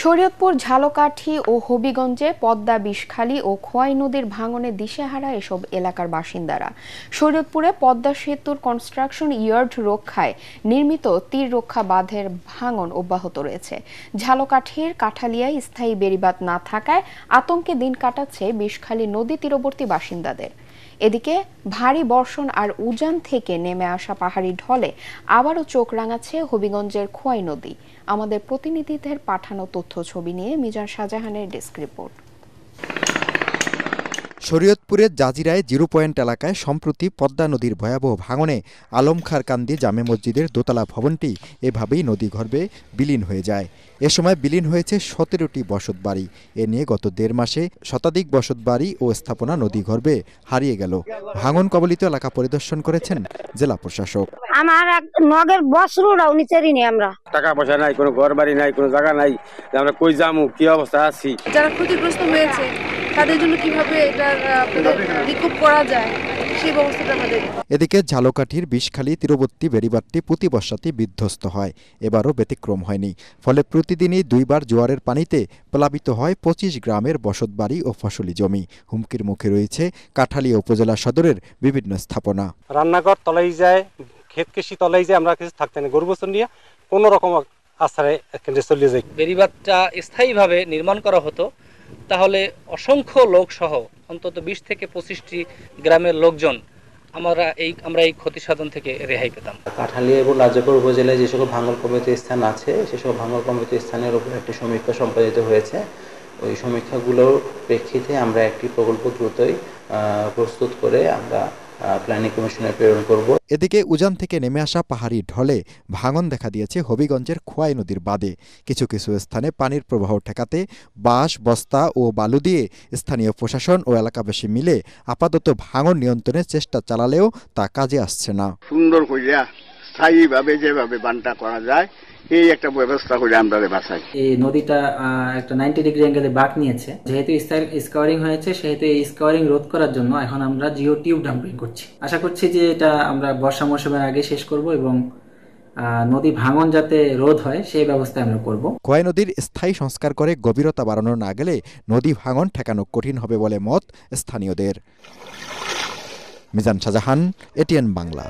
শরীয়তপুর, ঝালকাঠি ও হবিগঞ্জে পদ্মা, বিষখালী ও খোয়াই নদীর ভাঙনে দিশেহারা এসব এলাকার বাসিন্দারা। শরীয়তপুরে পদ্মা সেতুর কনস্ট্রাকশন ইয়ার্ড রক্ষায় নির্মিত তীর রক্ষা বাঁধের ভাঙন অব্যাহত রয়েছে। ঝালকাঠির কাঠালিয়ায় স্থায়ী বেড়িবাঁধ না থাকায় আতঙ্কে দিন কাটাচ্ছে বিষখালী নদী তীরবর্তী বাসিন্দাদের। এদিকে ভারী বর্ষণ আর উজান থেকে নেমে আসা পাহাড়ি ঢলে আবারও চোখ রাঙাচ্ছে হবিগঞ্জের খোয়াই নদী। আমাদের প্রতিনিধিদের পাঠানো তথ্য ছবি নিয়ে মিজান শাহজাহানের ডেস্ক রিপোর্ট। শরীয়তপুরের জাজিরায় 0 পয়েন্ট এলাকায় সম্প্রতি পদ্মা নদীর ভয়াবহ ভাঙনে আলমখারকান্দি জামে মসজিদের দোতলা ভবনটি এভাবেই নদীগর্ভে বিলীন হয়ে যায়। এ সময় বিলীন হয়েছে 17টি বসতবাড়ি। এ নিয়ে গত 1.5 মাসে শতাধিক বসতবাড়ি ও স্থাপনা নদীগর্ভে হারিয়ে গেল। ভাঙন কবলিত এলাকা পরিদর্শন করেছেন জেলা প্রশাসক। আমার নগের বসরুরাও নিচেরই নেই, আমরা টাকা পয়সা নাই, কোনো ঘর বাড়ি নাই, কোনো জায়গা নাই, আমরা কই যামু, কি অবস্থা আছি। যারা ক্ষতিগ্রস্ত হয়েছে তাদের জন্য কিভাবে এটা রিকুপ করা যায় সেই ব্যবস্থাটা আমাদের। এদিকে ঝালকাঠির বিষখালী তীরবর্তী বেড়িবাঁধটি প্রতি বর্ষাতেই বিধ্বস্ত হয়, এবারও ব্যতিক্রম হয়নি। ফলে প্রতিদিনই 2 বার জোয়ারের পানিতে প্লাবিত হয় 25 গ্রামের বসতবাড়ি ও ফসলি জমি। হুমকির মুখে রয়েছে কাঠালিয়া উপজেলা সদরের বিভিন্ন স্থাপনা। রান্নাঘর তলাই যায়, ক্ষেত কৃষি তলাই যায়, আমরা কিছু থাকতে না, গরু বছর নিয়ে কোনো রকম আশ্রয় কেন্দ্রে চলে যাই। বেড়িবাঁধটা স্থায়ীভাবে নির্মাণ করা হতো, তাহলে অসংখ্য লোক সহ অন্তত 20 থেকে 25টি গ্রামের লোকজন আমরা এই ক্ষতি সাধন থেকে রেহাই পেতাম। কাঠালিয়া এবং রাজাপুর উপজেলায় যে সকল ভাঙন কমিত স্থান আছে সে সকল ভাঙন কমিত স্থানের উপর একটি সমীক্ষা সম্পাদিত হয়েছে। ওই সমীক্ষাগুলোর প্রেক্ষিতে আমরা একটি প্রকল্প দ্রুতই প্রস্তুত করে আমরা প্ল্যানিং কমিশনে প্রেরণ করব। এদিকে উজান থেকে নেমে আসা পাহাড়ি ঢলে ভাঙন দেখা দিয়েছে হবিগঞ্জের খোয়াই নদীর বাঁধে। কিছু কিছু স্থানে পানির প্রবাহ ঠেকাতে বাঁশ, বস্তা ও বালু দিয়ে স্থানীয় প্রশাসন ও এলাকাবাসী মিলে আপাতত ভাঙন নিয়ন্ত্রণের চেষ্টা চালালেও তা কাজে আসছে না। সুন্দর কইরা স্থায়ীভাবে যেভাবে বানটা করা যায় এই একটা ব্যবস্থা করে আমরা বাঁচাই। এই নদীটা একটা 90 ডিগ্রি অ্যাঙ্গেলে বাঁক নিয়েছে, যেহেতু স্কাওয়ারিং হয়েছে সেহেতু এই স্কাওয়ারিং রোধ করার জন্য এখন আমরা জিও টিউব ডাম্পিং করছি। আশা করছি যে এটা আমরা বর্ষা মৌসুমের আগে শেষ করব এবং নদী ভাঙন যাতে রোধ হয় সেই ব্যবস্থা আমরা করব। খোয়াই নদীর স্থায়ী সংস্কার করে গভীরতা বাড়ানো না গেলে নদী ভাঙন ঠেকানো কঠিন হবে বলে মত স্থানীয়দের। মিজান শাহজাহান, এটিএন বাংলা।